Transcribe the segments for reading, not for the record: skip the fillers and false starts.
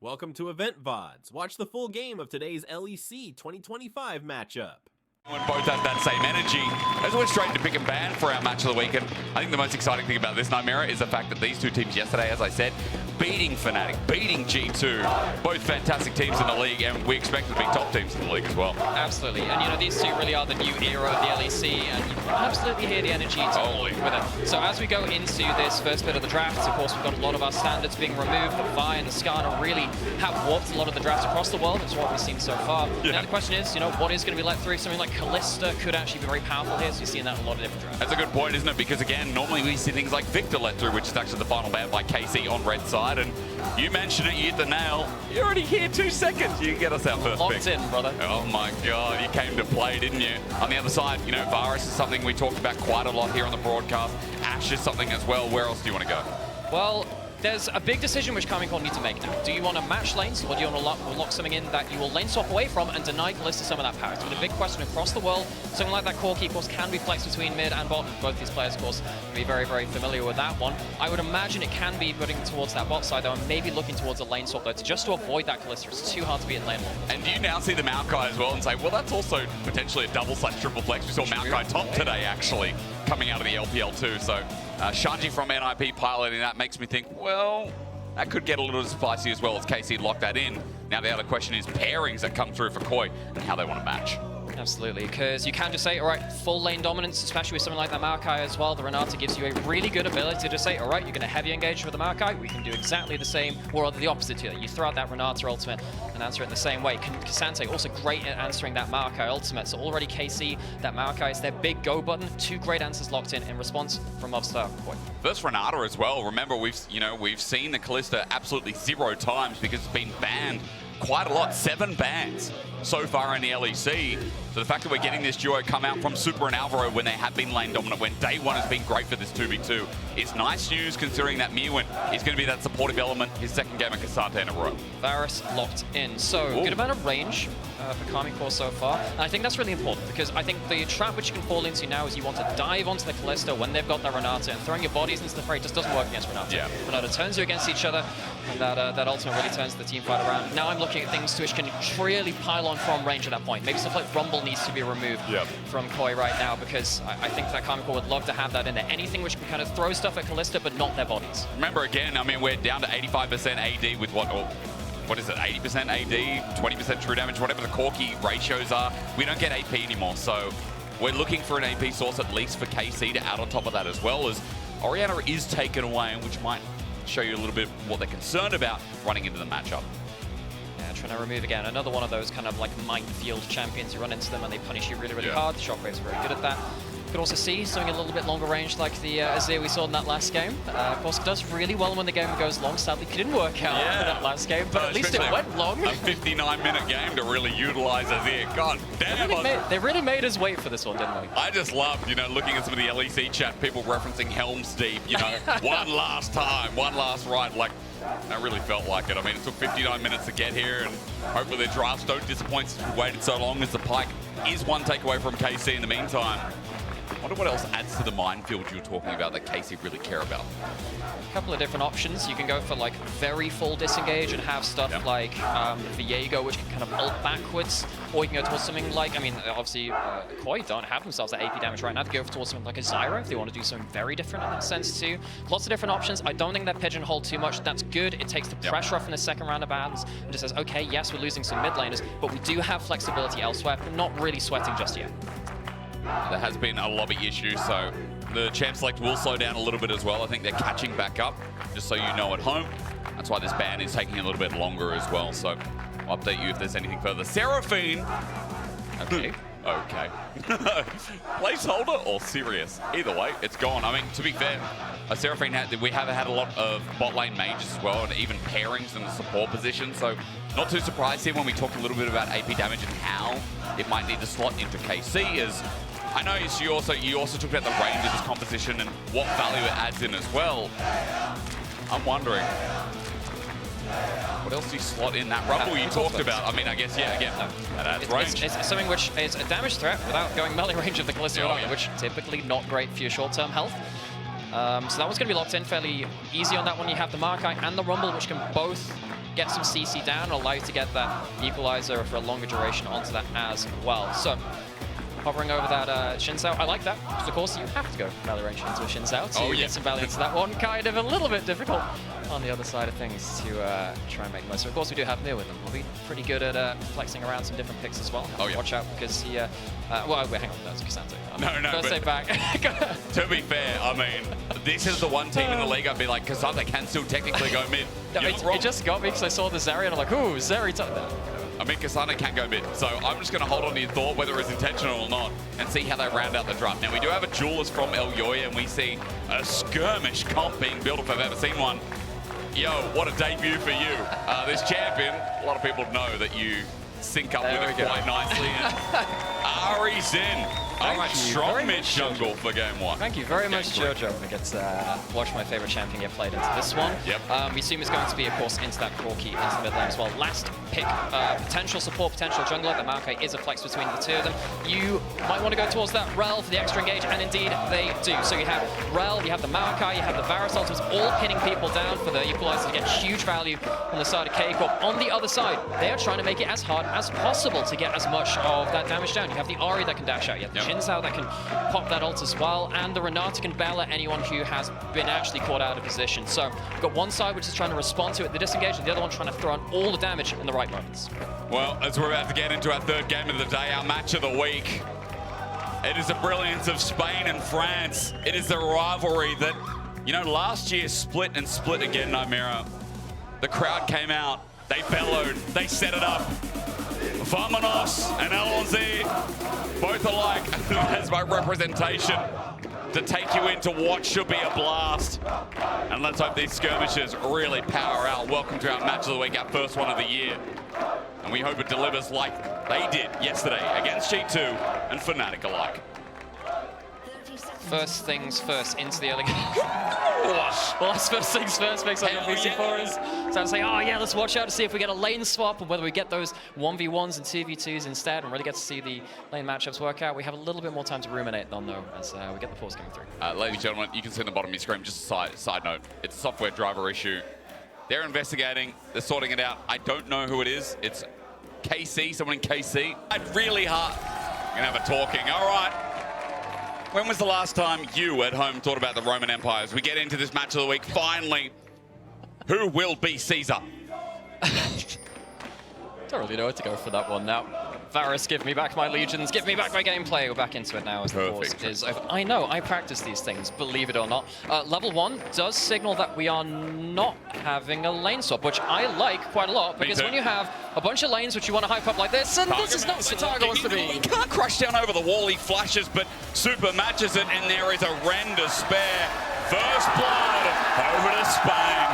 Welcome to Loleventvods. Watch the full game of today's LEC 2025 matchup. When both have that same energy, as we're straight to pick and ban for our match of the weekend, I think the most exciting thing about this Nightmare is the fact that these two teams yesterday, as I said, beating Fnatic, beating G2, both fantastic teams in the league, and we expect them to be top teams in the league as well. Absolutely, and you know, these two really are the new era of the LEC, and you can absolutely hear the energy totally with it. So as we go into this first bit of the draft, of course, we've got a lot of our standards being removed. The Vi and the Skarner really have warped a lot of the drafts across the world. That's what we've seen so far. Yeah. Now the question is, you know, what is going to be let through? Something like Kalista could actually be very powerful here, so you're seeing that in a lot of different drafts. That's a good point, isn't it? Because again, normally we see things like Victor let through, which is actually the final ban by KC on red side, and you mentioned it, you hit the nail. You're already here 2 seconds. You can get us our first Locked pick. in, brother. Oh my God, you came to play, didn't you? On the other side, you know, Varus is something we talked about quite a lot here on the broadcast. Ashe is something as well. Where else do you want to go? Well, there's a big decision which Karmine Corp need to make now. Do you want to match lanes, or do you want to lock something in that you will lane swap away from and deny Kalista some of that power? It's been a big question across the world. Something like that core key, of course, can be flexed between mid and bot. Both these players, of course, will be very, very familiar with that one. I would imagine it can be putting towards that bot side, though, and maybe looking towards a lane swap, though, just to avoid that Kalista. It's too hard to be in lane one. And do you now see the Maokai as well and say, well, that's also potentially a double/triple flex? We saw Maokai top today, actually, coming out of the LPL too. So Shanji from NIP piloting that makes me think, well, that could get a little spicy as well as KC locked that in. Now the other question is pairings that come through for Koi and how they want to match. Absolutely, because you can just say, all right, full lane dominance, especially with something like that Maokai as well. The Renata gives you a really good ability to say, all right, you're going to heavy engage with the Maokai. We can do exactly the same, or the opposite to that. You throw out that Renata ultimate and answer it in the same way. K'Sante also great at answering that Maokai ultimate. So already KC, that Maokai is their big go button. 2 great answers locked in response from Movistar. First Renata as well. Remember, we've seen the Kalista absolutely 0 times because it's been banned quite a lot. 7 bans so far in the LEC. So the fact that we're getting this duo come out from Super and Alvaro when they have been lane dominant, when day 1 has been great for this 2v2, is nice news considering that Mewin is going to be that supportive element, his second game at K'Sante in a row. Varus locked in. So good amount of range for Karmine Corp so far. And I think that's really important because I think the trap which you can fall into now is you want to dive onto the Kalista when they've got that Renata, and throwing your bodies into the fray just doesn't work against Renata. Yeah. Renata turns you against each other, and that ultimate really turns the team fight around. Now I'm looking at things which can really pile on from range at that point. Maybe stuff like Rumble needs to be removed from Koi right now, because I think that Karmine Corp would love to have that in there. Anything which can kind of throw stuff at Kalista, but not their bodies. Remember again, I mean, we're down to 85% AD with what is it, 80% AD, 20% true damage, whatever the core key ratios are. We don't get AP anymore, so we're looking for an AP source at least for KC to add on top of that, as well as Orianna is taken away, which might show you a little bit what they're concerned about running into the matchup. Trying to remove again another one of those kind of like minefield champions. You run into them and they punish you really, really hard. The Shockwave's very good at that. You could also see something a little bit longer range like the Azir we saw in that last game. Of course, it does really well when the game goes long. Sadly, it didn't work out for that last game, but at least it went long. A 59-minute game to really utilize Azir. God damn. They really made us wait for this one, didn't they? I just loved, looking at some of the LEC chat, people referencing Helm's Deep, one last time, one last ride. Like, that really felt like it. I mean, it took 59 minutes to get here, and hopefully their drafts don't disappoint since we waited so long, as the Pyke is one takeaway from KC in the meantime. I wonder what else adds to the minefield you were talking about that KC really care about. A couple of different options. You can go for like very full disengage and have stuff like Viego, which can kind of ult backwards, or you can go towards something like, I mean, obviously Koi don't have themselves that AP damage right now. To go towards something like a Zyra if they want to do something very different in that sense too. Lots of different options. I don't think that pigeonholed too much. That's good. It takes the pressure off in the second round of bans and just says, okay, yes, we're losing some mid laners, but we do have flexibility elsewhere. We're not really sweating just yet. There has been a lobby issue, so the champ select will slow down a little bit as well. I think they're catching back up, just so you know at home. That's why this ban is taking a little bit longer as well, so I'll update you if there's anything further. Seraphine! Okay. Okay. Placeholder or serious? Either way, it's gone. I mean, to be fair, Seraphine, we have had a lot of bot lane mages as well, and even pairings in the support position, so not too surprised here when we talked a little bit about AP damage and how it might need to slot into KC, as I know you also talked about the range of this composition and what value it adds in as well. I'm wondering, what else do you slot in that Rumble you talked about? I mean, I guess, yeah, again, that adds range. It's something which is a damage threat without going melee range of the Kalista, which typically not great for your short-term health. So that one's going to be locked in fairly easy on that one. You have the Maokai and the Rumble, which can both get some CC down and allow you to get that equalizer for a longer duration onto that as well. So hovering over that Xin Zhao, I like that, because of course you have to go value range into a Xin Zhao to get some value into that one. Kind of a little bit difficult on the other side of things to try and make the most. So of course we do have Mir with him. He'll be pretty good at flexing around some different picks as well. Watch out because he, well, wait, hang on, that's Cassandra. No, First say back. To be fair, I mean, this is the one team in the league I'd be like, Cassandra can still technically go mid. No, it just got me because I saw the Zeri and I'm like, ooh, Zeri took that. I mean, Cassandra can go mid, so I'm just going to hold on to your thought, whether it's intentional or not, and see how they round out the draft. Now, we do have a duelist from El Yoya, and we see a skirmish comp being built if I've ever seen one. Yo, what a debut for you. This champion, a lot of people know that you sync up with it quite nicely. And Ari's in. All right, strong mid jungle for game one. Thank you very much, Jojo. I get to watch my favorite champion get played into this one. Yep. We assume it's going to be, of course, into that Corki, into the mid lane as well. Last pick, potential support, potential jungler. The Maokai is a flex between the two of them. You might want to go towards that Rel for the extra engage, and indeed they do. So you have Rel, you have the Maokai, you have the Varus ultimates, all pinning people down for the equalizer to get huge value on the side of K-Corp. On the other side, they are trying to make it as hard as possible to get as much of that damage down. You have the Ahri that can dash out, you have the Xin Zhao that can pop that ult as well, and the Renata can bail out anyone who has been actually caught out of position. So you've got one side which is trying to respond to it, the disengage, and the other one trying to throw on all the damage in the right moments. Well, as we're about to get into our third game of the day, our match of the week, it is the brilliance of Spain and France. It is the rivalry that, you know, last year split and split again, Nymera. The crowd came out, they bellowed, they set it up. Vamonos and Alonzi, both alike as my representation to take you into what should be a blast. And let's hope these skirmishes really power out. Welcome to our match of the week, our first one of the year. And we hope it delivers like they did yesterday against G2 and Fnatic alike. First things first, into the early game. Well, that's first things first, makes up PC4 is. So I'm saying, oh yeah, let's watch out to see if we get a lane swap, and whether we get those 1v1s and 2v2s instead, and really get to see the lane matchups work out. We have a little bit more time to ruminate on, though, as we get the pause coming through. Ladies and gentlemen, you can see on the bottom of your screen, just a side note, it's a software driver issue. They're investigating, they're sorting it out. I don't know who it is. It's KC, someone in KC. It's really hard. We're gonna have a talking. All right. When was the last time you at home thought about the Roman Empire? As we get into this match of the week, finally, who will be Caesar? Don't really know where to go for that one now. Varus, give me back my legions, give me back my gameplay. We're back into it now as the pause is over. I know, I practice these things, believe it or not. Level 1 does signal that we are not having a lane swap, which I like quite a lot, because when you have a bunch of lanes which you want to hype up like this, and this is not what Targa wants to be. He can't crash down over the wall, he flashes, but super matches it, and there is a Ren to spare. First blood over to Spain.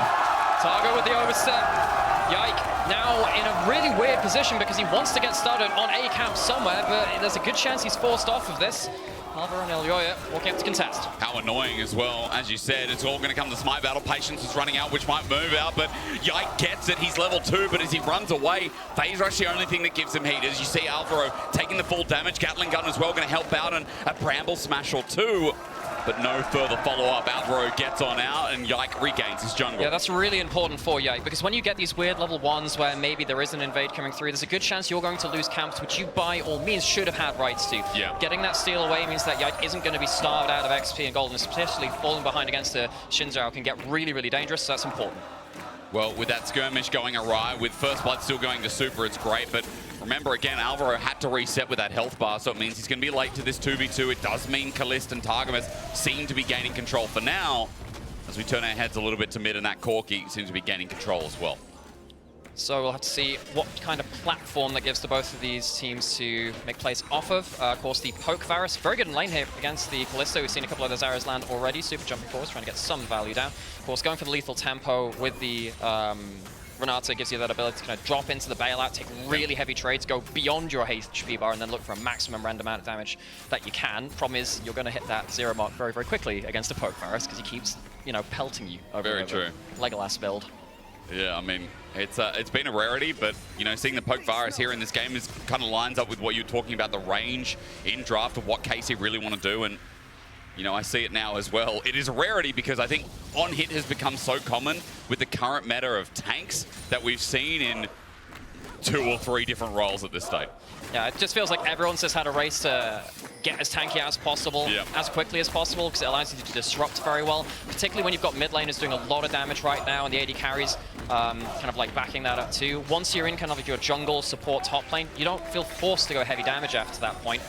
Targa with the overstep. Yike, now in a really weird position because he wants to get started on A camp somewhere, but there's a good chance he's forced off of this. Alvaro and El Yoya walking up to contest. How annoying as well. As you said, it's all going to come to Smite battle. Patience is running out, which might move out, but Yike gets it. He's level 2, but as he runs away, Phase Rush the only thing that gives him heat. As you see Alvaro taking the full damage. Gatling Gun as well going to help out, and a Bramble Smash or two. But no further follow-up. Alvaro gets on out, and Yike regains his jungle. Yeah, that's really important for Yike, because when you get these weird level 1s where maybe there is an invade coming through, there's a good chance you're going to lose camps, which you by all means should have had rights to. Yeah. Getting that steal away means that Yike isn't going to be starved out of XP and gold, and especially falling behind against a Xin Zhao can get really, really dangerous, so that's important. Well, with that skirmish going awry, with First Blood still going to Super, it's great, but remember again, Alvaro had to reset with that health bar, so it means he's going to be late to this 2v2. It does mean Kalist and Targamas seem to be gaining control for now. As we turn our heads a little bit to mid, and that Corki seems to be gaining control as well. So we'll have to see what kind of platform that gives to both of these teams to make plays off of. Of course, the Poke Varus, very good in lane here against the Kalista. We've seen a couple of those arrows land already. Super jumping forwards, trying to get some value down. Of course, going for the lethal tempo with the Renata gives you that ability to kind of drop into the bailout, take really heavy trades, go beyond your HP bar, and then look for a maximum random amount of damage that you can. Problem is, you're going to hit that 0 mark very, very quickly against a Poke Varus, because he keeps, you know, pelting you over and over. Very true. Legolas build. Yeah, I mean, it's been a rarity, but, you know, seeing the Poke Varus here in this game is kind of lines up with what you're talking about, the range in draft of what KC really want to do. And You know, I see it now as well. It is a rarity because I think on hit has become so common with the current meta of tanks that we've seen in 2 or 3 different roles at this stage. Yeah, it just feels like everyone's just had a race to get as tanky as possible, as quickly as possible, because it allows you to disrupt very well, particularly when you've got mid laners doing a lot of damage right now, and the AD carries kind of like backing that up too. Once you're in kind of like your jungle support top lane, you don't feel forced to go heavy damage after that point.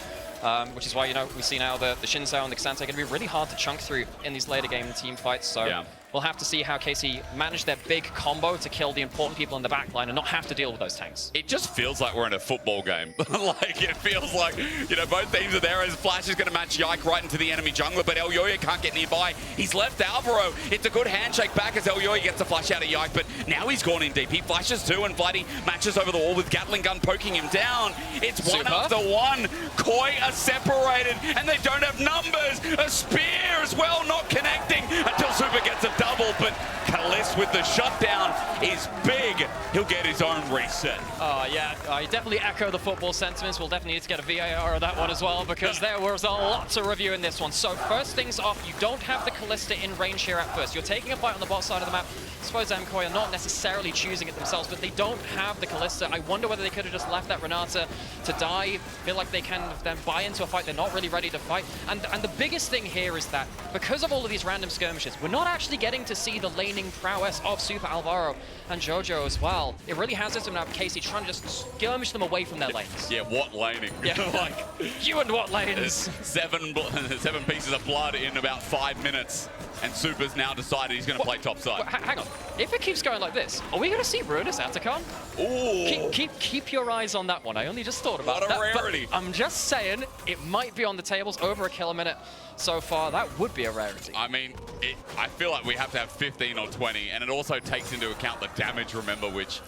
Which is why, you know, we see now the Shinzao and the Xante going to be really hard to chunk through in these later game team fights. So we'll have to see how KC manage their big combo to kill the important people in the backline and not have to deal with those tanks. It just feels like we're in a football game. Like, it feels like, you know, both teams are there as Flash is going to match Yike right into the enemy jungler, but Elyoya can't get nearby. He's left Alvaro. It's a good handshake back as Elyoya gets a flash out of Yike, but now he's gone in deep. He flashes too, and Vladdy matches over the wall with Gatling gun poking him down. It's one after one. Koi are separated, and they don't have numbers. A spear as well, not connecting until Super gets a double, but Kalis with the shutdown is big. He'll get his own reset. Oh, yeah, I definitely echo the football sentiments. We'll definitely need to get a VAR of that one as well, because there was a lot to review in this one. So first things off, you don't have the Kalista in range here at first. You're taking a fight on the bot side of the map. I suppose Koi are not necessarily choosing it themselves, but they don't have the Kalista. I wonder whether they could have just left that Renata to die. Feel like they can then buy into a fight they're not really ready to fight. And the biggest thing here is that because of all of these random skirmishes, we're not actually getting to see the laning prowess of Super Alvaro and Jojo as well. It really has this now KC trying to just skirmish them away from their lanes. Yeah, what laning? Yeah, like, you and what lanes? 7 pieces of blood in about 5 minutes. And Super's now decided he's going to play top side. Hang on. If it keeps going like this, are we going to see Ruinous Atacon? Ooh. Keep your eyes on that one. I only just thought about that. What a rarity. I'm just saying, it might be on the tables. Over a kill a minute so far. That would be a rarity. I mean, I feel like we have to have 15 or 20. And it also takes into account the damage, remember, which...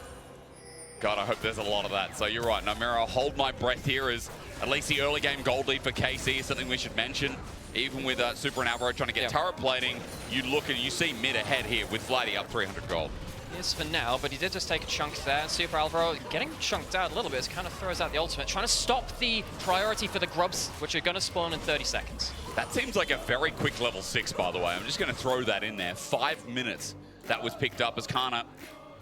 God, I hope there's a lot of that. So you're right, Namira, I'll hold my breath here as at least the early game gold lead for KC is something we should mention. Even with Super and Alvaro trying to get turret plating, you look and you see mid ahead here with Vladdy up 300 gold. Yes, for now, but he did just take a chunk there. Super Alvaro getting chunked out a little bit as kind of throws out the ultimate, trying to stop the priority for the grubs, which are going to spawn in 30 seconds. That seems like a very quick level 6, by the way. I'm just going to throw that in there. 5 minutes that was picked up as Kana.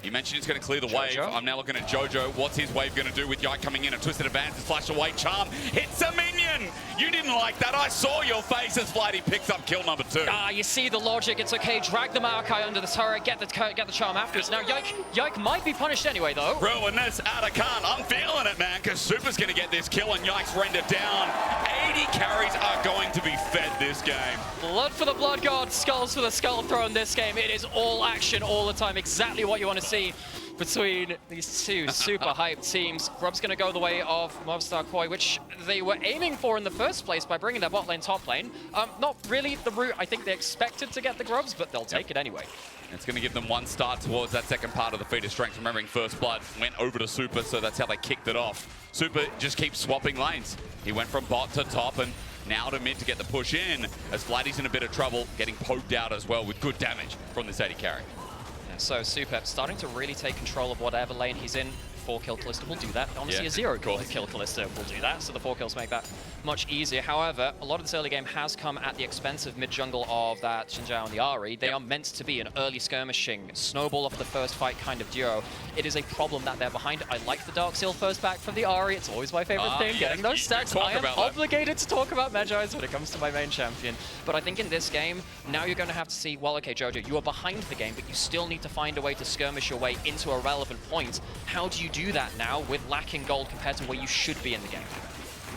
You mentioned he's going to clear the wave. I'm now looking at Jojo. What's his wave going to do with Yike coming in? A twisted advance is flashed away. Charm hits a minion. You didn't like that. I saw your face as Flighty picks up kill number 2. Ah, you see the logic. It's okay. Drag the Maokai under the turret. Get the charm afterwards. Now Yike might be punished anyway, though. Ruinous Atacon. I'm feeling it, man, because Super's going to get this kill and Yike's rendered down. 80 carries are going to be fed this game. Blood for the Blood God, skulls for the Skull Throne this game. It is all action all the time. Exactly what you want to see between these two super hyped teams. Grub's going to go the way of Movistar Koi, which they were aiming for in the first place by bringing their bot lane top lane. Not really the route I think they expected to get the Grubs, but they'll take it anyway. It's going to give them one start towards that second part of the feat of strength. Remembering First Blood went over to Super, so that's how they kicked it off. Super just keeps swapping lanes. He went from bot to top and now to mid to get the push in, as Vladdy's in a bit of trouble, getting poked out as well with good damage from this 80 carry. So Super starting to really take control of whatever lane he's in. 4-kill Kalista will do that. Honestly, a 0-kill Kalista will do that, so the 4 kills make that much easier. However, a lot of this early game has come at the expense of mid-jungle of that Shinzao and the Ahri. They are meant to be an early skirmishing, snowball off the first fight kind of duo. It is a problem that they're behind. I like the Dark Seal first back from the Ahri. It's always my favorite thing, getting those stacks. I am obligated to talk about Magi's when it comes to my main champion. But I think in this game, now you're going to have to see, well, okay, Jojo, you are behind the game, but you still need to find a way to skirmish your way into a relevant point. How do you do that now with lacking gold compared to where you should be in the game?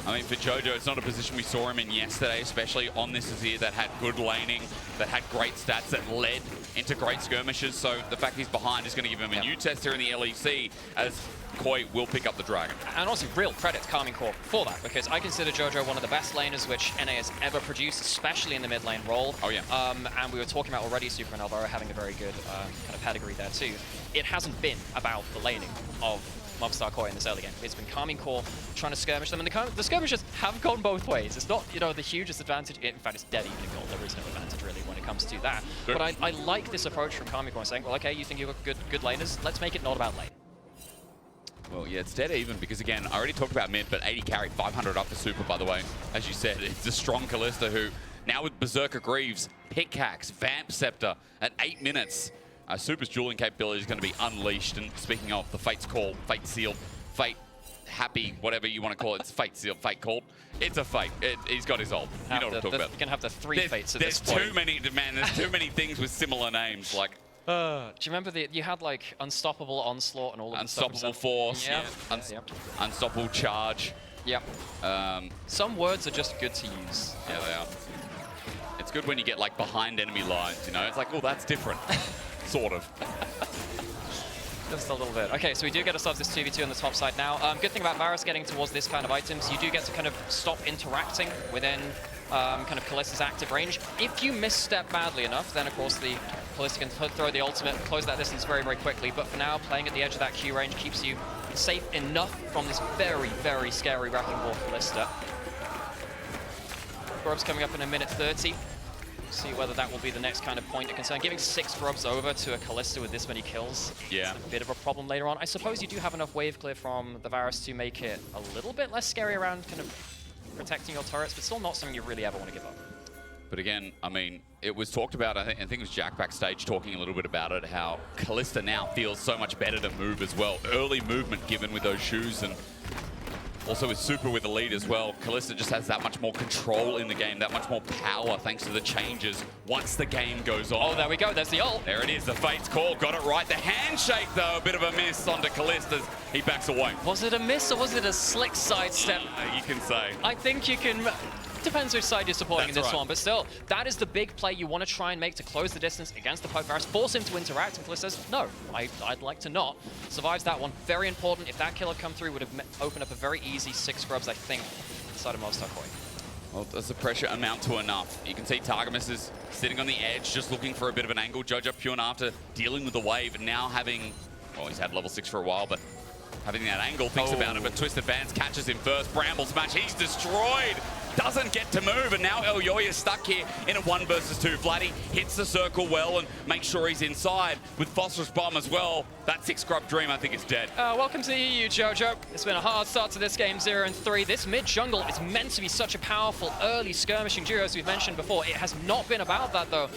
I mean, for Jojo, it's not a position we saw him in yesterday, especially on this Azir that had good laning, that had great stats, that led into great skirmishes. So the fact he's behind is going to give him a new test here in the LEC, as Koi will pick up the Dragon. And also real credit to Karmine Corp for that, because I consider Jojo one of the best laners which NA has ever produced, especially in the mid lane role. Oh, yeah. And we were talking about already Super and Alvaro having a very good kind of pedigree there too. It hasn't been about the laning of Movistar Koi in this early game. It's been Karmine Corp trying to skirmish them, and the skirmishes have gone both ways. It's not, you know, the hugest advantage. In fact, it's dead even in gold. There is no advantage really when it comes to that. Sure. But I like this approach from Karmine Corp, saying, well, okay, you think you've got good laners, let's make it not about lane. Well, yeah, it's dead even because, again, I already talked about mid, but 80 carry, 500 up for Super, by the way. As you said, it's a strong Kalista who Now with Berserker Greaves, Pickaxe, Vamp Scepter at 8 minutes. Super's dueling capability is going to be unleashed. And speaking of the Fate's Call, Fate Sealed, Fate Happy, whatever you want to call it, it's Fate Sealed, Fate Called. It's a Fate. He's got his ult. You know what I'm talking about. You can have the 3 fates at this point. There's too many, man. There's too many things with similar names. Like, do you remember you had like Unstoppable Onslaught and all of the stuff? Unstoppable Force. Yeah. Unstoppable Charge. Yep. Some words are just good to use. Yeah, they are. It's good when you get like behind enemy lines, you know? It's like, oh, that's different. Sort of. Just a little bit. Okay, so we do get ourselves this 2v2 on the top side now. Good thing about Varus getting towards this kind of items, you do get to kind of stop interacting within kind of Kalista's active range. If you misstep badly enough, then of course the Kalista can throw the ultimate, close that distance very, very quickly. But for now, playing at the edge of that Q range keeps you safe enough from this very, very scary Wrecking Ball Kalista. Grub's coming up in 1:30. See whether that will be the next kind of point of concern. Giving 6 grubs over to a Kalista with this many kills, yeah, it's a bit of a problem later on. I suppose you do have enough wave clear from the Varus to make it a little bit less scary around kind of protecting your turrets, but still not something you really ever want to give up. But again, I mean, it was talked about, I think it was Jack backstage talking a little bit about it, how Kalista now feels so much better to move as well. Early movement given with those shoes, and also with Super with the lead as well. Kalista just has that much more control in the game, that much more power thanks to the changes once the game goes on. Oh, there we go. There's the ult. There it is, the Fate's Call. Got it right. The handshake, though, a bit of a miss onto Kalista as he backs away. Was it a miss or was it a slick sidestep? You can say. I think you can... Depends which side you're supporting in this one, but still, that is the big play you want to try and make to close the distance against the Poke Varus, force him to interact, and Kalista says, no, I'd like to not. Survives that one, very important. If that kill had come through, would have opened up a very easy 6 grubs, I think, inside of Movistar Koi. Well, does the pressure amount to enough? You can see Targamas is sitting on the edge, just looking for a bit of an angle. Jojo Pune, after dealing with the wave, and now having, well, he's had level 6 for a while, but having that angle, thinks about it, but Twisted Fans catches him first. Bramble Smash, he's destroyed. Doesn't get to move, and now Elyoya is stuck here in a 1 versus 2. Vladdy hits the circle well and makes sure he's inside with Phosphorus Bomb as well. That 6 grub dream, I think, is dead. Welcome to the EU, Jojo. It's been a hard start to this game, 0-3. This mid jungle is meant to be such a powerful early skirmishing duo, as we've mentioned before. It has not been about that, though.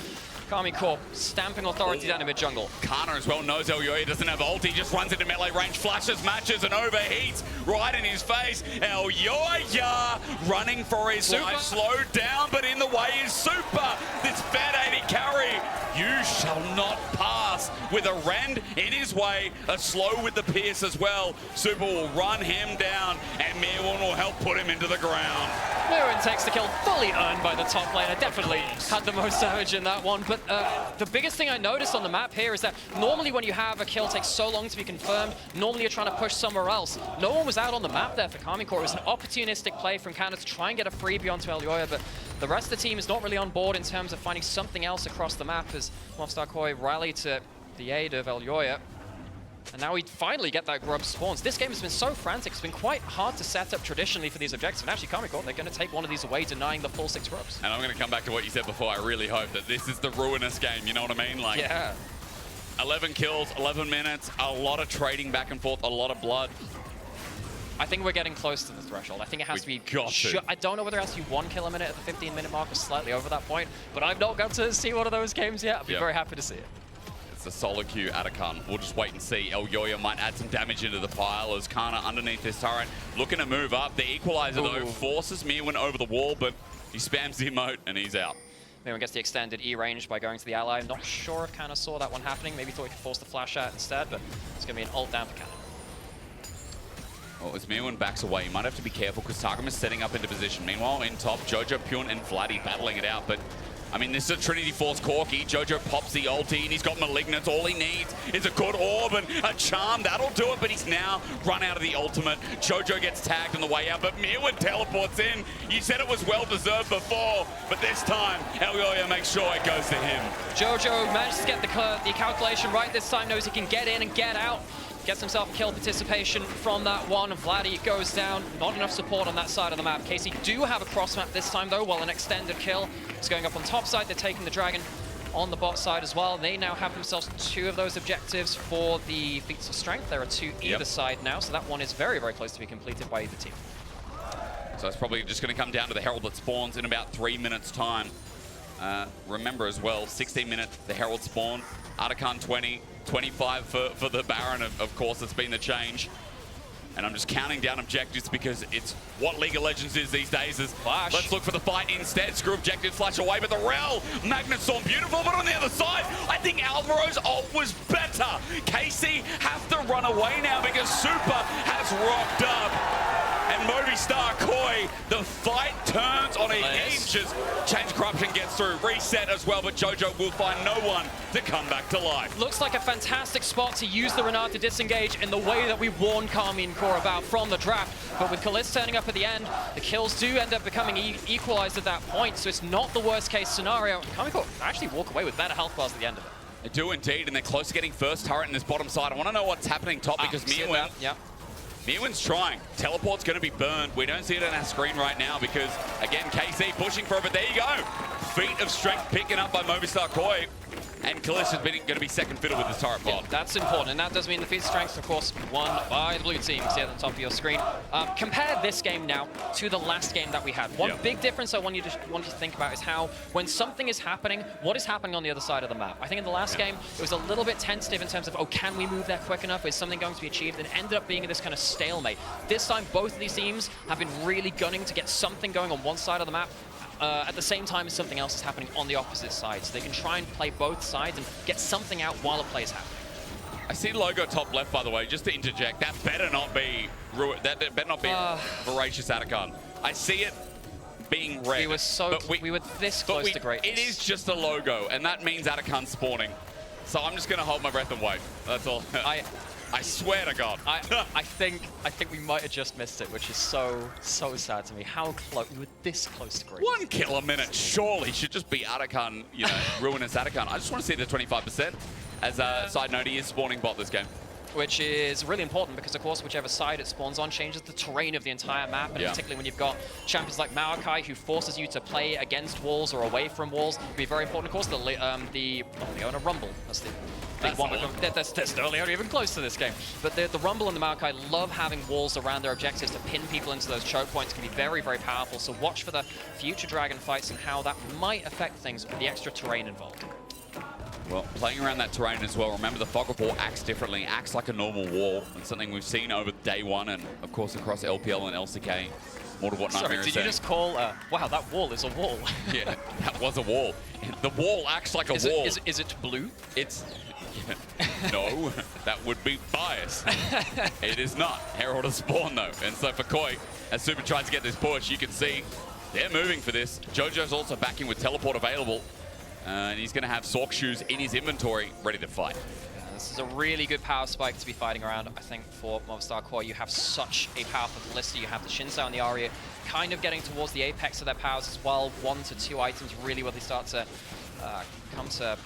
Karmine Corp stamping authority down in mid-jungle. Kana as well knows Elyoya doesn't have ult. He just runs into melee range, flashes, matches, and overheats right in his face. Elyoya running for his life, slowed down, but in the way is Super. This fat 80 carry. You shall not pass with a rend in his way, a slow with the pierce as well. Super will run him down, and Mirwin will help put him into the ground. Mirwin takes the kill, fully earned by the top laner. Definitely had the most damage in that one. But the biggest thing I noticed on the map here is that normally when you have a kill takes so long to be confirmed, normally you're trying to push somewhere else. No one was out on the map there for Karmine Corp. It was an opportunistic play from Kana to try and get a freebie onto Elyoya, but the rest of the team is not really on board in terms of finding something else across the map as Movistar Koi rally to the aid of Elyoya. And now we finally get that grub spawns. This game has been so frantic, it's been quite hard to set up traditionally for these objectives. And actually, Karmine Corp, they're going to take one of these away, denying the full 6 grubs. And I'm going to come back to what you said before. I really hope that this is the ruinous game, you know what I mean? Like, yeah. 11 kills, 11 minutes, a lot of trading back and forth, a lot of blood. I think we're getting close to the threshold. I think it has to be... I don't know whether it has to be 1 kill a minute at the 15-minute mark or slightly over that point, but I've not got to see one of those games yet. I'd be very happy to see it. It's a solo queue Atakan. We'll just wait and see. Elyoya might add some damage into the pile as Kana underneath this turret looking to move up. The equalizer, though, forces Mirwin over the wall, but he spams the emote and he's out. Mirwin gets the extended E range by going to the ally. I'm not sure if Kana saw that one happening. Maybe thought he could force the flash out instead, but it's going to be an ult down for Kana. Well, as Mirwin backs away, you might have to be careful because Targum is setting up into position. Meanwhile, in top, Jojo, Pune, and Vladdy battling it out, but I mean, this is a Trinity Force Corki. Jojo pops the ulti, and he's got Malignant. All he needs is a good orb and a charm. That'll do it, but he's now run out of the ultimate. Jojo gets tagged on the way out, but Mirwin teleports in. You said it was well-deserved before, but this time, Elyoya makes sure it goes to him. Jojo managed to get the calculation right this time, knows he can get in and get out. Gets himself a kill participation from that one. Vladdy goes down. Not enough support on that side of the map. KC do have a cross map this time, though, while an extended kill is going up on top side. They're taking the dragon on the bot side as well. They now have themselves 2 of those objectives for the feats of strength. There are 2 either side now, so that one is very, very close to be completed by either team. So it's probably just going to come down to the Herald that spawns in about 3 minutes' time. Remember as well, 16 minutes, the Herald spawn. Atakan 20, 25 for the Baron, of course, it's been the change. And I'm just counting down objectives because it's what League of Legends is these days. Let's look for the fight instead. Screw objectives, flash away, but the Rel, Magnet Storm, beautiful, but on the other side, I think Alvaro's ult was better. Casey have to run away now because Super has rocked up. And Movistar Koi, the fight turns on a hinges. Change Corruption gets through, reset as well, but Jojo will find no one to come back to life. Looks like a fantastic spot to use the Renard to disengage in the way that we warned Karmine Corp about from the draft. But with Kalisz turning up at the end, the kills do end up becoming equalized at that point, so it's not the worst case scenario. Karmine Corp actually walk away with better health bars at the end of it. They do indeed, and they're close to getting first turret in this bottom side. I want to know what's happening top because Miwin's trying. Teleport's going to be burned. We don't see it on our screen right now because, again, KC pushing for it, but there you go. Feat of strength picking up by Movistar Koi. And Kalisz is going to be second fiddle with the turret pod. Yeah, that's important, and that does mean the feat of strength, of course, won by the blue team. See at the top of your screen. Compare this game now to the last game that we had. One big difference I want you to think about is how, when something is happening, what is happening on the other side of the map. I think in the last game, it was a little bit tentative in terms of, oh, can we move there quick enough? Is something going to be achieved? And it ended up being this kind of stalemate. This time, both of these teams have been really gunning to get something going on one side of the map. At the same time as something else is happening on the opposite side. So they can try and play both sides and get something out while a play is happening. I see logo top left, by the way, just to interject. That better not be Voracious Atakan. I see it being red. We were this close to greatness. It is just a logo, and that means Atakan spawning. So I'm just going to hold my breath and wait. That's all. I swear to God. I think we might have just missed it, which is so sad to me. How close we were this close to greatness. 1 kill a minute surely should just be Atakan, you know, ruinous Atakan. I just want to see the 25%. As a side note, he is spawning bot this game. Which is really important because, of course, whichever side it spawns on changes the terrain of the entire map, and particularly when you've got champions like Maokai who forces you to play against walls or away from walls. It'll be very important, of course, they own a Rumble. That's the big one. That's not even close to this game. But the Rumble and the Maokai love having walls around their objectives to pin people into those choke points. Can be very, very powerful. So watch for the future Dragon fights and how that might affect things with the extra terrain involved. Well, playing around that terrain as well, remember the Fog of War acts differently, acts like a normal wall. It's something we've seen over day one and, of course, across LPL and LCK. More to what Nightmare is saying. Did you just call, wow, that wall is a wall? Yeah, that was a wall. The wall acts like a wall. Is it blue? It's... no, that would be biased. It is not. Herald has spawned, though. And so for Koi, as Super tries to get this push, you can see they're moving for this. Jojo's also backing with teleport available. And he's going to have Sork shoes in his inventory, ready to fight. Yeah, this is a really good power spike to be fighting around. I think for Movistar Koi, you have such a powerful Ballista. You have the Shinsei and the Aria kind of getting towards the apex of their powers as well. 1 to 2 items really where they start to come to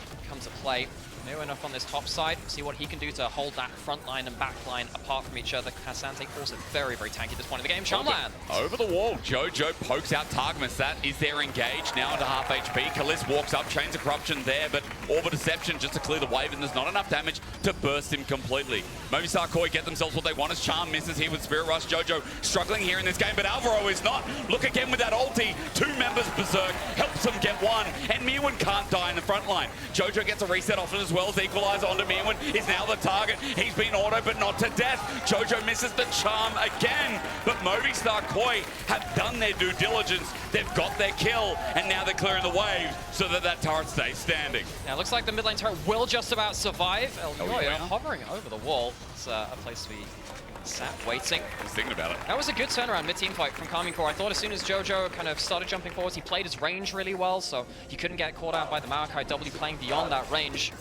play. New enough on this top side. See what he can do to hold that front line and back line apart from each other. Kazante also very, very tanky at this point of the game. Charmland. Over the wall. Jojo pokes out Targamas. That is their engage. Now into half HP. Kalisz walks up. Chains of Corruption there, but Orb Deception just to clear the wave, and there's not enough damage to burst him completely. Movistar Koi get themselves what they want as Charm misses here with Spirit Rush. Jojo struggling here in this game, but Alvaro is not. Look again with that ulti. 2 members berserk. Helps them get 1, and Miwin can't die in the front line. Jojo gets a reset off it as well as equalizer onto Miwin. Is now the target. He's been auto, but not to death. Jojo misses the charm again, but Movistar Koi have done their due diligence. They've got their kill, and now they're clearing the wave so that that turret stays standing. Now, it looks like the mid lane turret will just about survive. Hovering over the wall. It's a place to be sat waiting. I was thinking about it. That was a good turnaround mid-team fight from Karmine Corp. I thought as soon as Jojo kind of started jumping forwards, he played his range really well, so he couldn't get caught out by the Maokai W playing beyond that range.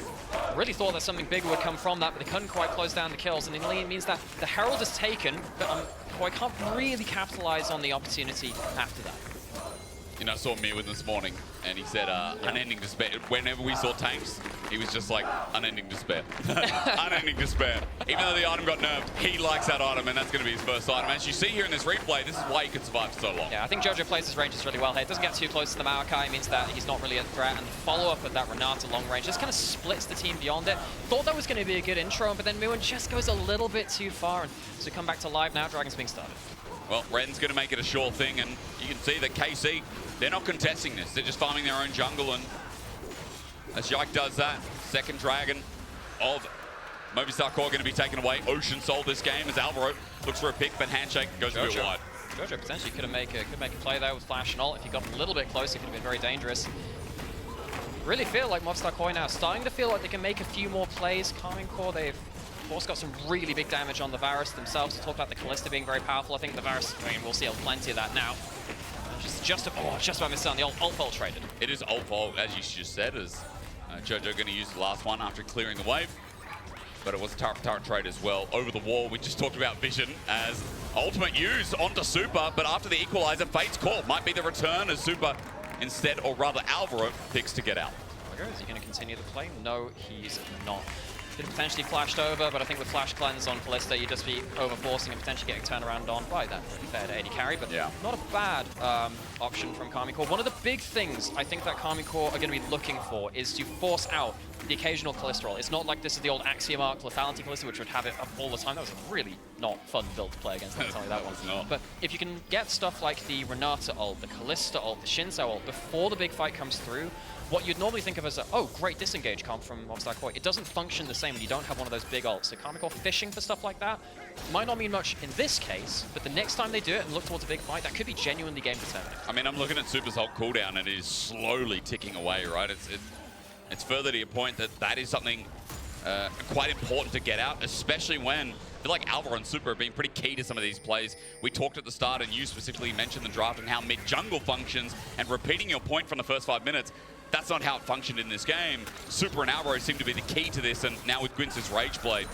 Really thought that something bigger would come from that, but they couldn't quite close down the kills, and it means that the Herald is taken, but Koi can't really capitalize on the opportunity after that. You know, I saw Miwin this morning, and he said unending despair. Whenever we saw tanks, he was just like, unending despair. Unending despair. Even though the item got nerfed, he likes that item, and that's going to be his first item. As you see here in this replay, this is why he could survive for so long. Yeah, I think Jojo plays his ranges really well here. It doesn't get too close to the Maokai. It means that he's not really a threat, and the follow-up with that Renata long range just kind of splits the team beyond it. Thought that was going to be a good intro, but then Miwin just goes a little bit too far, and so come back to live now. Dragon's being started. Well, Ren's going to make it a sure thing, and you can see that KC, they're not contesting this. They're just farming their own jungle, and as Yike does that, second dragon of Movistar Corp going to be taken away. Ocean sold this game as Alvaro looks for a pick, but handshake goes a bit wide. Jojo potentially could make a play there with flash and ult. If he got a little bit closer, it could have been very dangerous. Really feel like Movistar Corp now starting to feel like they can make a few more plays. Karmine Corp, they've of course got some really big damage on the Varus themselves. We talked about the Kalista being very powerful. I think the Varus, I mean, we'll see plenty of that now. Just about missed on the ult fault traded. It is ult fault, as you just said, as Jojo going to use the last one after clearing the wave. But it was a turret trade as well. Over the wall, we just talked about Vision as ultimate use onto Super, but after the equalizer, Fate's Call might be the return as Super instead, or rather Alvaro, picks to get out. Is he going to continue the play? No, he's not. Could have potentially flashed over, but I think with Flash Cleanse on Kalista, you'd just be over-forcing and potentially getting turned around on by that pretty fair to AD carry, but yeah, not a bad option from Karmine Corp. One of the big things I think that Karmine Corp are going to be looking for is to force out the occasional Kalista roll. It's not like this is the old Axiom Arc Lethality Kalista, which would have it up all the time. That was a really not fun build to play against, let me tell you that one. But if you can get stuff like the Renata ult, the Kalista ult, the Shinzo ult, before the big fight comes through, what you'd normally think of as a, oh, great disengage comp from Movistar Corp, it doesn't function the same when you don't have one of those big ults. So Karmine Corp fishing for stuff like that might not mean much in this case, but the next time they do it and look towards a big fight, that could be genuinely game determining. I mean, I'm looking at Super's ult cooldown and it is slowly ticking away, right? It's further to your point that is something quite important to get out, especially when I feel like Alvaro and Super have been pretty key to some of these plays. We talked at the start, and you specifically mentioned the draft and how mid-jungle functions, and repeating your point from the first 5 minutes, that's not how it functioned in this game. Super and Alvaro seem to be the key to this, and now with Gwynce's Rage Blade,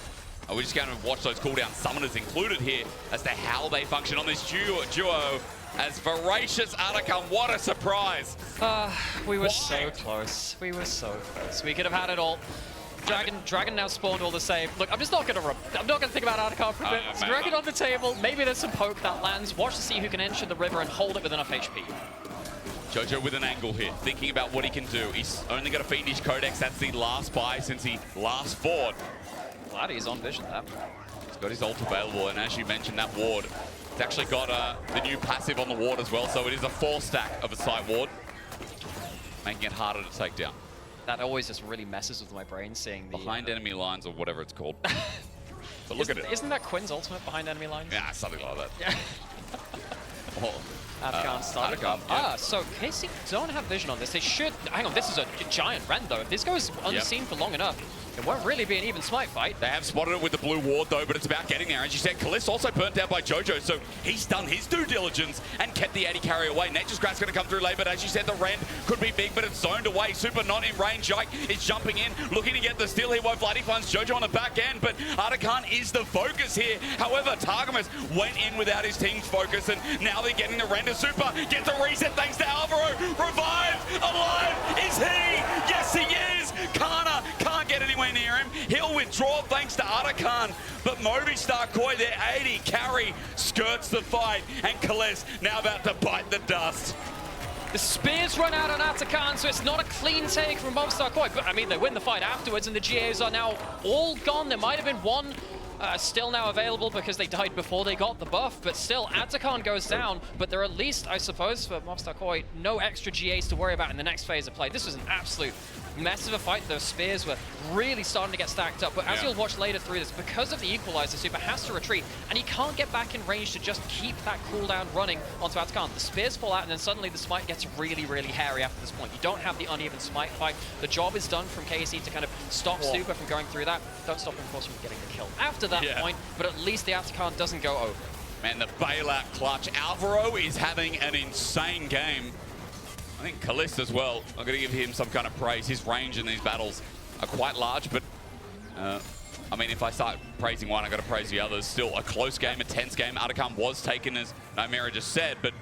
we're just going to watch those cooldown summoners included here as to how they function on this duo as Voracious Atakan. What a surprise! We were so close. We were so close. We could have had it all. Dragon now spawned all the same. Look, I'm not gonna think about Atakan for a bit. Dragon on the table. Maybe there's some poke that lands. Watch to see who can enter the river and hold it with enough HP. Jojo with an angle here, thinking about what he can do. He's only got a Fiendish Codex. That's the last buy since he last fought. Glad he's on Vision there. He's got his ult available, and as you mentioned, that ward, it's actually got the new passive on the ward as well, so it is a 4-stack of a side ward, making it harder to take down. That always just really messes with my brain, seeing the... Behind enemy lines, or whatever it's called. But look at it. Isn't that Quinn's ultimate, behind enemy lines? Yeah, something like that. Yeah. Atakan started. Yeah. So KC don't have Vision on this. They should... Hang on, this is a giant Ren, though. If this goes unseen for long enough, it won't really be an even smite fight. They have spotted it with the blue ward, though, but it's about getting there. As you said, Kalista also burnt out by Jojo, so he's done his due diligence and kept the AD carry away. Nature's Grass going to come through late, but as you said, the Rend could be big, but it's zoned away. Super not in range. Yike is jumping in, looking to get the steal. He won't bloody finds Jojo on the back end, but Atakan is the focus here. However, Targamas went in without his team's focus, and now they're getting the Rend. Super gets a reset thanks to Alvaro. Revived, alive, is he? Yes, he is. Kana can't get anywhere near him. He'll withdraw thanks to Atakan, but Movistar Corp, their AD carry, skirts the fight, and Kalista now about to bite the dust. The spears run out on Atakan, so it's not a clean take from Movistar Corp. But I mean, they win the fight afterwards, and the GAs are now all gone. There might have been one still now available because they died before they got the buff, but still, Atakan goes down, but there are at least, I suppose, for Movistar Corp, no extra GAs to worry about in the next phase of play. This was an absolute mess of a fight. Those spears were really starting to get stacked up, but as you'll watch later through this, because of the equalizer, Super has to retreat, and he can't get back in range to just keep that cooldown running onto Atakan. The spears fall out, and then suddenly the smite gets really, really hairy after this point. You don't have the uneven smite fight. The job is done from KC to kind of stop Super from going through that. Don't stop him, of course, from getting the kill after that point, but at least the Atakan doesn't go over. Man, the bailout clutch. Alvaro is having an insane game. I think Kalista as well. I'm going to give him some kind of praise. His range in these battles are quite large, but I mean, if I start praising one, I got to praise the others. Still a close game, a tense game. Atakan was taken, as Nomura just said, but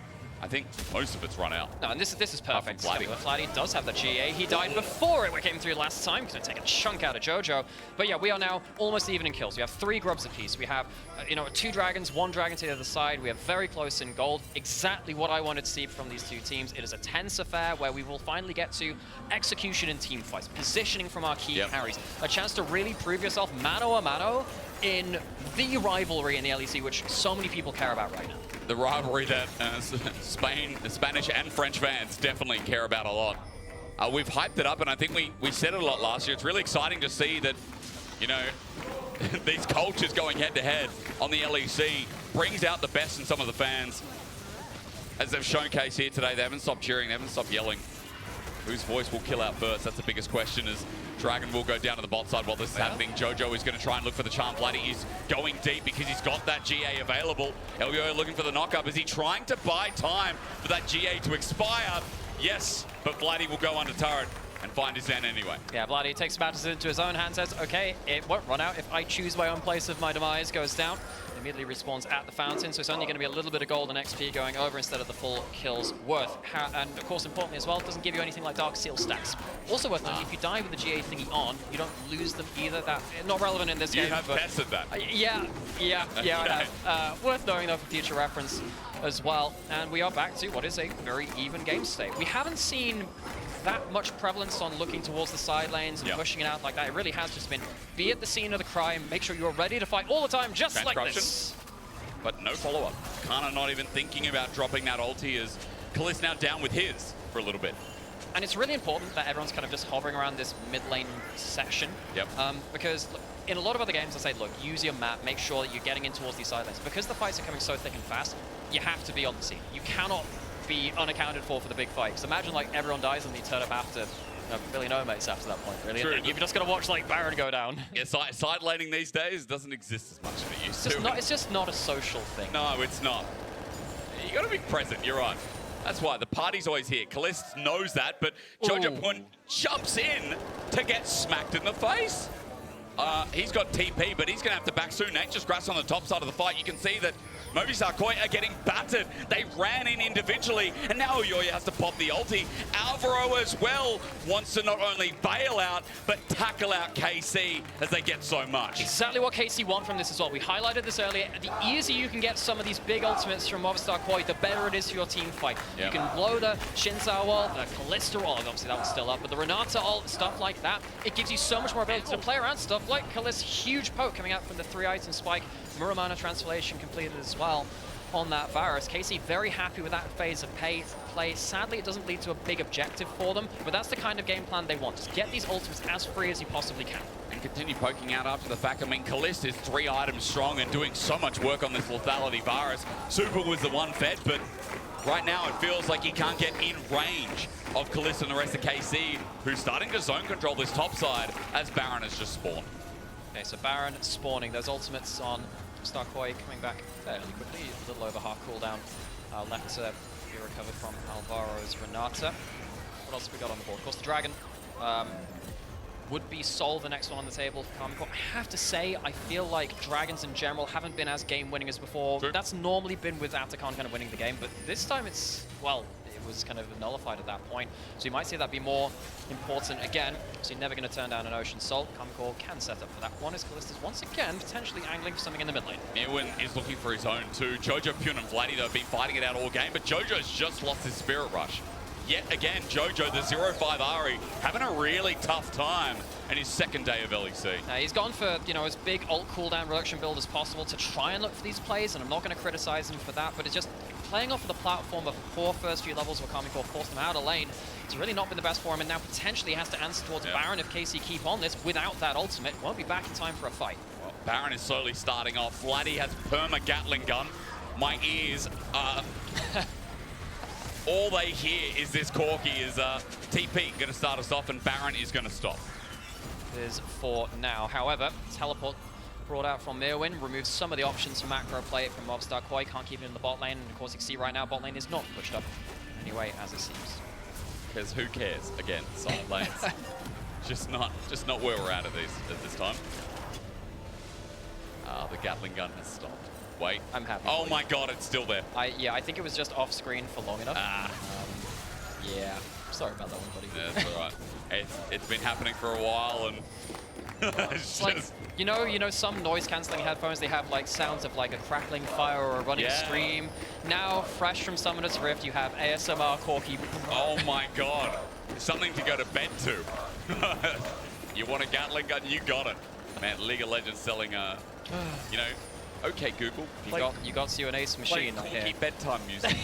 I think most of it's run out. No, and this is perfect. Vladdy does have the GA. He died before it came through last time because it took a chunk out of Jojo. But yeah, we are now almost even in kills. We have 3 grubs apiece. We have, 2 dragons, 1 dragon to the other side. We are very close in gold. Exactly what I wanted to see from these 2 teams. It is a tense affair where we will finally get to execution in team fights, positioning from our key carries, a chance to really prove yourself mano a mano in the rivalry in the LEC, which so many people care about right now. the rivalry that Spanish and French fans definitely care about a lot. We've hyped it up, and I think we said it a lot last year. It's really exciting to see that, you know, these cultures going head-to-head on the LEC brings out the best in some of the fans. As they've showcased here today, they haven't stopped cheering, they haven't stopped yelling. Whose voice will kill out first? That's the biggest question, as Dragon will go down to the bot side while this is happening. Jojo is going to try and look for the charm. Vladdy is going deep because he's got that GA available. LVO looking for the knock-up. Is he trying to buy time for that GA to expire? Yes, but Vladdy will go under turret and find his end anyway. Yeah, Vladdy takes matters into his own hands, says, okay, it won't run out if I choose my own place of my demise, goes down. Immediately respawns at the fountain, so it's only going to be a little bit of gold and XP going over instead of the full kills worth. And of course, importantly as well, it doesn't give you anything like Dark Seal stacks. Also worth noting, if you die with the GA thingy on, you don't lose them either. That not relevant in this game. You have tested that. Yeah, I have. Worth knowing though for future reference as well. And we are back to what is a very even game state. We haven't seen that much prevalence on looking towards the side lanes and pushing it out like that. It really has just been be at the scene of the crime, make sure you're ready to fight all the time, just like this. But no follow-up. Kana not even thinking about dropping that ulti, as Kalisz now down with his for a little bit. And it's really important that everyone's kind of just hovering around this mid lane section. Because look, in a lot of other games, I say, look, use your map, make sure that you're getting in towards these side lanes. Because the fights are coming so thick and fast, you have to be on the scene. You cannot be unaccounted for the big fight. So imagine like everyone dies and you turn up after, really no mates after that point. Really, True. You're just gonna watch like Baron go down. Yeah, side laning these days doesn't exist as much as it used to. It's just not a social thing. No, it's not. You got to be present. You're right. That's why the party's always here. Kalisz knows that, but Jojo Punt jumps in to get smacked in the face. He's got TP, but he's going to have to back soon. Nate just grass on the top side of the fight. You can see that Movistar Koi are getting battered. They ran in individually, and now Yoya has to pop the ulti. Alvaro as well wants to not only bail out, but tackle out KC as they get so much. Exactly what KC want from this as well. We highlighted this earlier. The easier you can get some of these big ultimates from Movistar Koi, the better it is for your team fight. You can blow the Shinzao ult, the Kalista ult, obviously that one's still up, but the Renata ult, stuff like that. It gives you so much more ability to play around stuff like Kalisz, huge poke coming out from the 3-item spike. Muramana transformation completed as well on that Varus. KC very happy with that phase of play. Sadly, it doesn't lead to a big objective for them, but that's the kind of game plan they want. Just get these ultimates as free as you possibly can. And continue poking out after the fact. I mean, Kalisz is 3 items strong and doing so much work on this lethality Varus. Super was the one fed, but right now it feels like he can't get in range of Kalisz and the rest of KC, who's starting to zone control this top side as Baron has just spawned. Okay, so Baron spawning. Those ultimates on Movistar Koi coming back fairly quickly. A little over half cooldown left to be recovered from Alvaro's Renata. What else have we got on the board? Of course, the Dragon would be Sol, the next one on the table. Karmine Corp. I have to say, I feel like Dragons in general haven't been as game-winning as before. True. That's normally been with Atakan kind of winning the game, but this time it's, well, it was kind of nullified at that point. So you might see that be more important again. So you're never going to turn down an Ocean Salt. Karmine Corp can set up for that one as Kalisz's once again potentially angling for something in the mid lane. Irwin is looking for his own too. Jojo, Pune and Vladdy, though, have been fighting it out all game, but Jojo's just lost his Spirit Rush. Yet again, Jojo, the 0-5 Ari, having a really tough time in his second day of LEC. He's gone for, as big ult cooldown reduction build as possible to try and look for these plays, and I'm not going to criticize him for that, but it's just playing off of the platform of poor first few levels where Karmine Corp forced him out of lane. It's really not been the best for him, and now potentially has to answer towards Baron if KC keep on this without that ultimate. Won't be back in time for a fight. Well, Baron is slowly starting off. Vladdy has perma Gatling gun. My ears are... all they hear is this Corky is TP going to start us off, and Baron is going to stop. It is for now. However, teleport brought out from Irwin removes some of the options for macro play from Movistar Koi. Can't keep it in the bot lane, and of course you can see right now bot lane is not pushed up anyway as it seems. Because who cares? Again, side lanes. just not where we're at this time. The Gatling gun has stopped. Wait. I'm happy. Oh my god, it's still there. I think it was just off screen for long enough. Yeah. Sorry about that one, buddy. Yeah, that's alright. It's been happening for a while, and it's like, you know, some noise cancelling headphones, they have like sounds of like a crackling fire or a running stream. Now, fresh from Summoner's Rift, you have ASMR Corky. Oh my god. Something to go to bed to. You want a Gatling gun? You got it. Man, League of Legends selling Okay, Google. You got to an ace machine play here. bedtime music.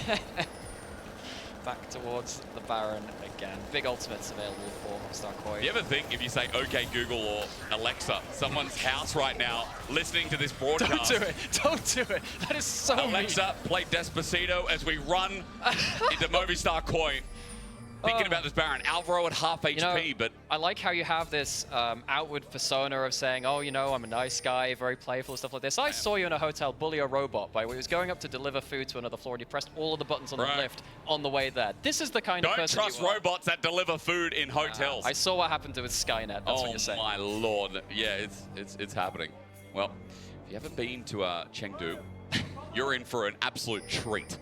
Back towards the Baron again. Big ultimates available for Movistar Koi. You ever think if you say, okay, Google or Alexa, someone's house right now listening to this broadcast? Don't do it. Don't do it. That is so Alexa, play Despacito as we run into Movistar Koi. Thinking about this Baron, Alvaro at half HP, but... I like how you have this outward persona of saying, oh, you know, I'm a nice guy, very playful, stuff like this. I saw you in a hotel bully a robot by where he was going up to deliver food to another floor and he pressed all of the buttons on the lift on the way there. This is the kind of person Don't trust robots that deliver food in hotels. I saw what happened to with Skynet, that's what you're saying. Oh my lord. Yeah, it's happening. Well, if you haven't been to Chengdu, you're in for an absolute treat,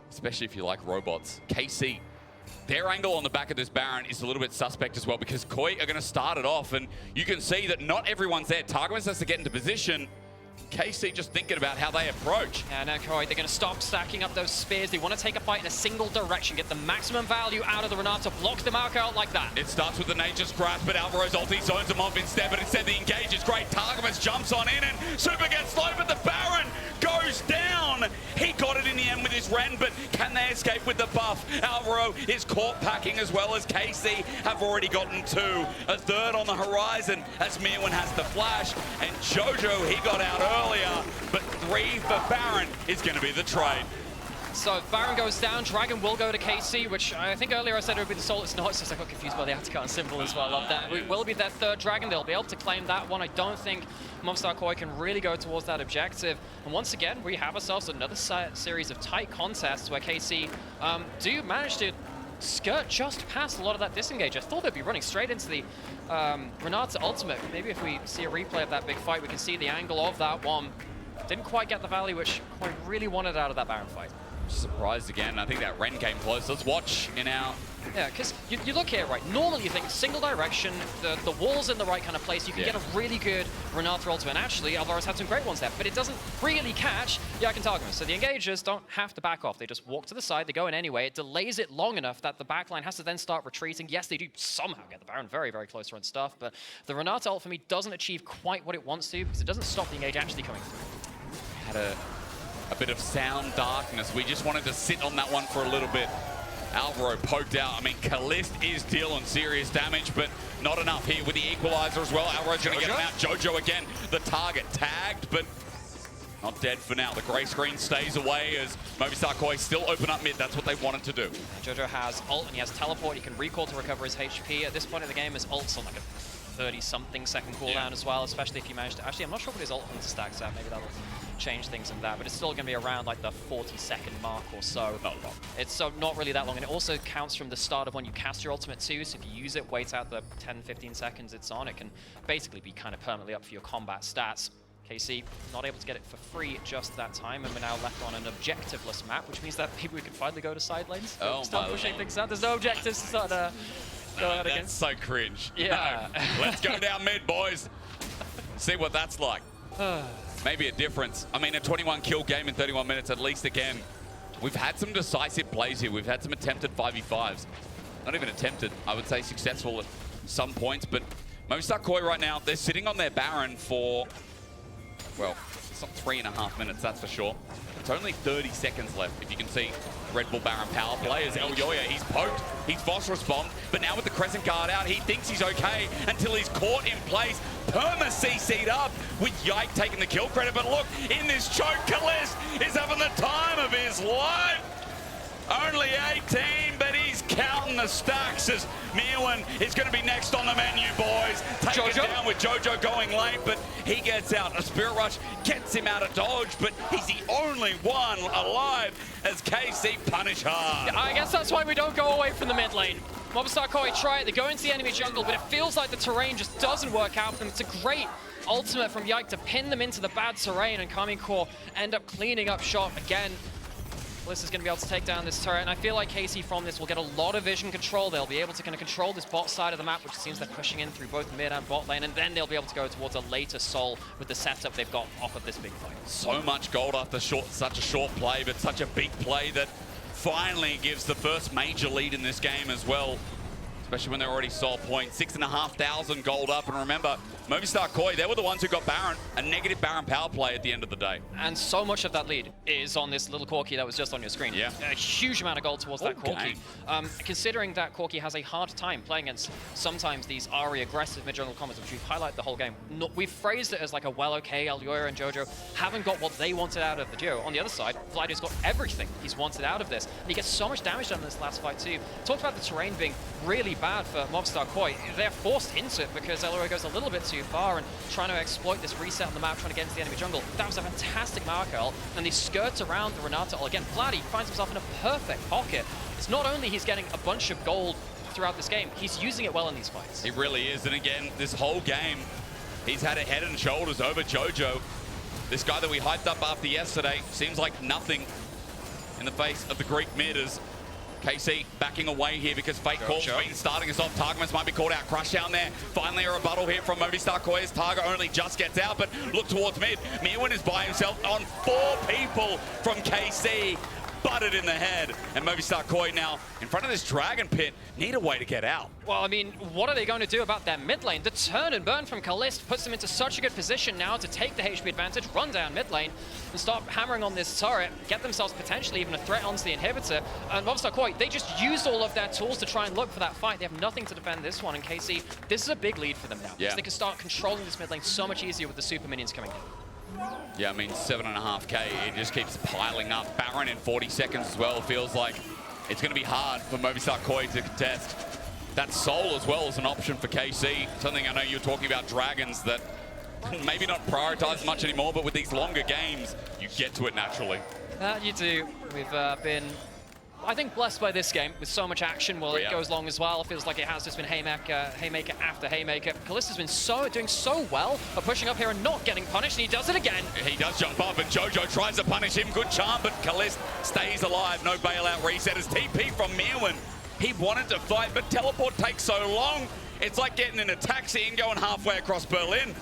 especially if you like robots. KC. Their angle on the back of this Baron is a little bit suspect as well because Koi are going to start it off, and you can see that not everyone's there. Targamas has to get into position. KC just thinking about how they approach. Yeah, now Koi, they're going to stop stacking up those spears. They want to take a fight in a single direction, get the maximum value out of the Renata, block the mark out like that. It starts with the Nature's Grasp, but Alvaro's ulti zones him off instead, but instead the engage is great. Targamas jumps on in, and Super gets slow, but the Baron goes down. He got it in the end with his Ren, but can they escape with the buff? Alvaro is caught packing as well as KC have already gotten two. A third on the horizon as Mirwin has the flash, and Jojo, he got out earlier, but 3 for Baron is going to be the trade. So Baron goes down, Dragon will go to KC, which I think earlier I said it would be the soul. It's not, it's just I got confused by the Atacant symbol as well. I love that. It will be their third Dragon, they'll be able to claim that one. I don't think Movistar Koi can really go towards that objective. And once again, we have ourselves another series of tight contests where KC do manage to skirt just past a lot of that disengage. I thought they'd be running straight into the Renata ultimate. Maybe if we see a replay of that big fight, we can see the angle of that one. Didn't quite get the value which Koi really wanted out of that Baron fight. Surprised again. I think that Ren came close. Let's watch in our... Yeah, because you look here, right? Normally you think single direction, the wall's in the right kind of place. You can get a really good Renata ultimate. And actually, Alvaro's had some great ones there, but it doesn't really catch Yak and Targamas. So the engagers don't have to back off. They just walk to the side. They go in anyway. It delays it long enough that the backline has to then start retreating. Yes, they do somehow get the Baron very, very close to run stuff, but the Renata ult for me doesn't achieve quite what it wants to because it doesn't stop the engage actually coming through. Had a bit of sound darkness. We just wanted to sit on that one for a little bit. Alvaro poked out. I mean, Kalist is dealing serious damage, but not enough here with the equalizer as well. Alvaro's going to get him out. Jojo again, the target tagged, but not dead for now. The grey screen stays away as Movistar Koi still open up mid. That's what they wanted to do. Jojo has ult and he has teleport. He can recall to recover his HP. At this point in the game, his ult's on like a 30-something second cooldown as well, especially if you manage to... Actually, I'm not sure what his ult stacks at. Maybe that'll change things in that, but it's still going to be around like the 40-second mark or so. Not long. It's so not really that long, and it also counts from the start of when you cast your ultimate too, so if you use it, wait out the 10-15 seconds it's on, it can basically be kind of permanently up for your combat stats. KC not able to get it for free just that time, and we're now left on an objectiveless map, which means that maybe we can finally go to side lanes. Start pushing things out. There's no objectives to start going that's so cringe. Yeah. No. Let's go down mid, boys. See what that's like. Maybe a difference. I mean, a 21 kill game in 31 minutes, at least again. We've had some decisive plays here. We've had some attempted 5v5s. Not even attempted, I would say successful at some points, but Movistar Koi right now, they're sitting on their Baron for, well, it's not 3.5 minutes, that's for sure. It's only 30 seconds left, if you can see Red Bull Baron power play as El Yoya, he's poked, he's phosphorus bombed, but now with the Crescent Guard out, he thinks he's okay until he's caught in place. Perma CC'd up with Yike taking the kill credit, but look, in this choke, Kalist is having the time of his life. Only 18, but he's counting the stacks as Mirwin is going to be next on the menu, boys. Take it down with Jojo going late, but he gets out. A Spirit Rush gets him out of dodge, but he's the only one alive as KC punish hard. I guess that's why we don't go away from the mid lane. Movistar Koi try it, they go into the enemy jungle, but it feels like the terrain just doesn't work out for them. It's a great ultimate from Yike to pin them into the bad terrain, and Karmine Corp end up cleaning up shop again. Bliss is going to be able to take down this turret, and I feel like KC from this will get a lot of vision control. They'll be able to kind of control this bot side of the map, which seems they're pushing in through both mid and bot lane, and then they'll be able to go towards a later soul with the setup they've got off of this big fight. So much gold after such a short play, but such a big play that finally gives the first major lead in this game as well, especially when they already saw points. 6,500 gold up, and remember, Movistar Koi, they were the ones who got Baron, a negative Baron power play at the end of the day. And so much of that lead is on this little Corki that was just on your screen. Yeah. A huge amount of gold towards that Corki. Considering that Corki has a hard time playing against sometimes these Ahri aggressive mid-jungle combos, which we've highlighted the whole game. We've phrased it as like a well, okay, Elyoya and Jojo haven't got what they wanted out of the duo. On the other side, Vladdy's got everything he's wanted out of this. And he gets so much damage done in this last fight too. Talked about the terrain being really bad for Movistar Koi. They're forced into it because Elyoya goes a little bit too far and trying to exploit this reset on the map, trying to get into the enemy jungle. That was a fantastic Mauer curl, and he skirts around the Renata ult. Again, Vladdy finds himself in a perfect pocket. It's not only he's getting a bunch of gold throughout this game, he's using it well in these fights. He really is, and again, this whole game, he's had it head and shoulders over Jojo. This guy that we hyped up after yesterday seems like nothing in the face of the Greek mid as KC backing away here because Fake Corp's been starting us off. Targamas might be caught out. Crush down there. Finally a rebuttal here from Movistar Koi as Targa only just gets out, but look towards mid. Mirwin is by himself on 4 people from KC. Butted in the head. And Movistar Koi now in front of this Dragon Pit need a way to get out. Well, I mean, what are they going to do about their mid lane? The turn and burn from Kalist puts them into such a good position now to take the HP advantage, run down mid lane, and start hammering on this turret, get themselves potentially even a threat onto the inhibitor. And Movistar Koi, they just used all of their tools to try and look for that fight. They have nothing to defend this one. And KC, this is a big lead for them now. Yeah. Because they can start controlling this mid lane so much easier with the super minions coming in. Yeah, I mean, 7.5k, it just keeps piling up. Baron in 40 seconds as well. Feels like it's going to be hard for Movistar Koi to contest. That Soul as well is an option for KC. Something I know you're talking about, Dragons, that maybe not prioritized much anymore, but with these longer games, you get to it naturally. You do. We've been, I think, blessed by this game with so much action. Well, it goes long as well. It feels like it has just been haymaker after haymaker. Kalista's been doing so well at pushing up here and not getting punished, and he does it again. He does jump up, and Jojo tries to punish him. Good charm, but Kalist stays alive. No bailout reset. As TP from Mirwin. He wanted to fight, but teleport takes so long. It's like getting in a taxi and going halfway across Berlin.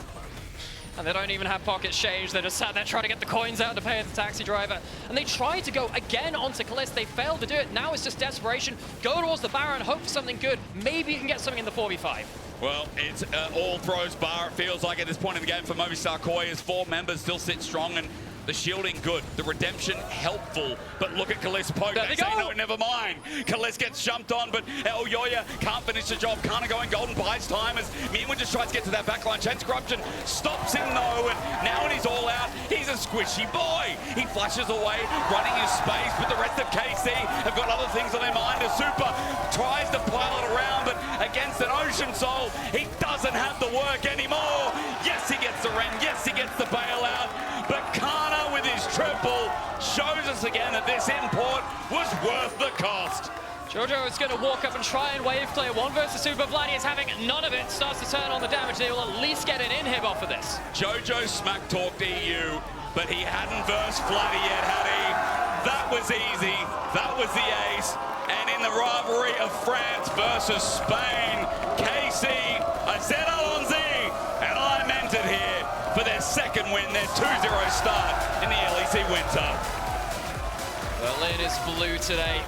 And they don't even have pockets changed. They're just sat there trying to get the coins out to pay the taxi driver. And they tried to go again onto Kalist. They failed to do it. Now it's just desperation. Go towards the Baron, hope for something good. Maybe you can get something in the 4v5. Well, it's all throws bar, it feels like at this point in the game for Movistar Koi as 4 members still sit strong and the shielding good, the redemption helpful, but look at Kalist poke. They say, no, never mind. Kalist gets jumped on, but Elyoya can't finish the job. Kana going golden, buys time as Mirwin just tries to get to that backline. Chance Corruption stops him though, and now when he's all out, he's a squishy boy. He flashes away, running his space, but the rest of KC have got other things on their mind. A Super tries to pile it around, but against an Ocean Soul, he doesn't have the work anymore. Yes, he gets the Ren, yes, he gets the bailout, but Kana with his triple shows us again that this import was worth the cost. Jojo is going to walk up and try and wave clear 1 versus 2, but Vladdy is having none of it. Starts to turn on the damage. They will at least get an inhib off of this. Jojo smack talked EU, but he hadn't versed Vladdy yet, had he? That was easy. That was the ace. And in the rivalry of France versus Spain, KC, I said Allons-y, and I meant it here for their second win, their 2-0 start in the LEC winter. Berlin is blue today.